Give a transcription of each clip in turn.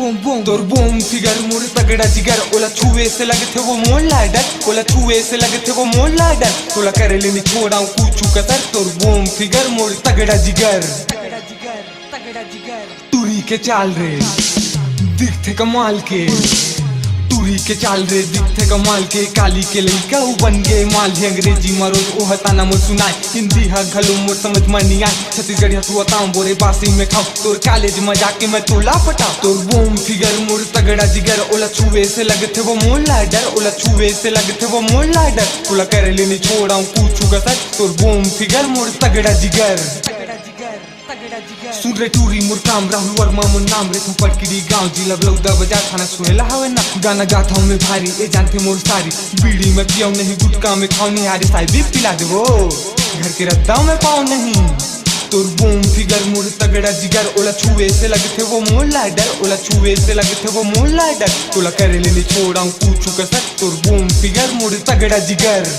Boom boom तोर boom figure मोर तगड़ा जिगर ओला छुए से लगे थे वो मोर लाडर ओला छुए से लगे थे वो मोर लाडर तोला करे लेनी छोड़ाऊं कुछ कसर तोर बूम फिगर मोर तगड़ा जिगर तुरी के चाल रे दिखते कमाल के तुरी के चाल रे दिखते कमाल के काली के लइका बन गए माल ही अंग्रेजी मरो ओ हताना मोर सुनाए हिंदी हा घलो मोर समझ में नहीं आए छत्तीसगढ़ी तू बताऊं बोरे बासी में खाऊं तोर कॉलेज में जाके मैं तोला पटा तोर बूम फिगर मोर तगड़ा जिगर ओला छुए से लगे थे वो मोर लाडर ओला छुए से लगे थे वो मोर लाडर तोला करे लेनी छोड़ाऊं कुछ कसर तोर बूम फिगर मोर तगड़ा जिगर सुन रे टूरी मोर काम राहुल वर्मा मोर नाम रे थप्पड़ किरी गांव जिला बलौदा बाजार थाना सुहेला हवे ना गाना गाता हूँ मैं भारी ए जानते मोर सारी बीड़ी में पियाऊं नहीं गुटखा में खाऊं नहीं हारे साई भी पिला दे वो घर के रद्दा में पाऊं नहीं तोर बूम फिगर मोर तगड़ा जिगर ओला छुए से लगे थे वो मोर लाडर ओला छुए से लगे थे वो मोर लाडर तोला करे लेने छोड़ाऊं कुछ कसर तोर बूम फिगर मोर तगड़ा जिगर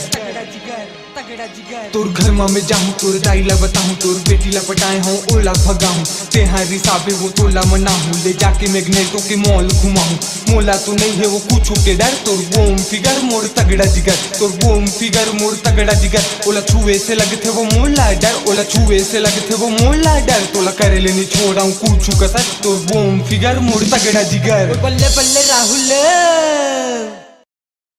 तोर घर में मैं जाऊं तोर दाई ला बताऊं तोर बेटी ला पटाए हूँ ओला भगाऊं तेहारी साबे वो तोला मनाऊं ले जाके मैग्नेटों के मॉल घुमाऊं मोला तो नहीं है वो कुछ के डर तोर बूम फिगर मोर तगड़ा जिगर तोर बूम फिगर मोर तगड़ा जिगर ओला छुए से लगे थे वो मोर लाडर ओला छुए से लगे थे वो मोर लाडर तोला करे लेनी छोड़ाऊं कुछ कसर तोर बूम फिगर मोर तगड़ा जिगर बल्ले बल्ले राहुल।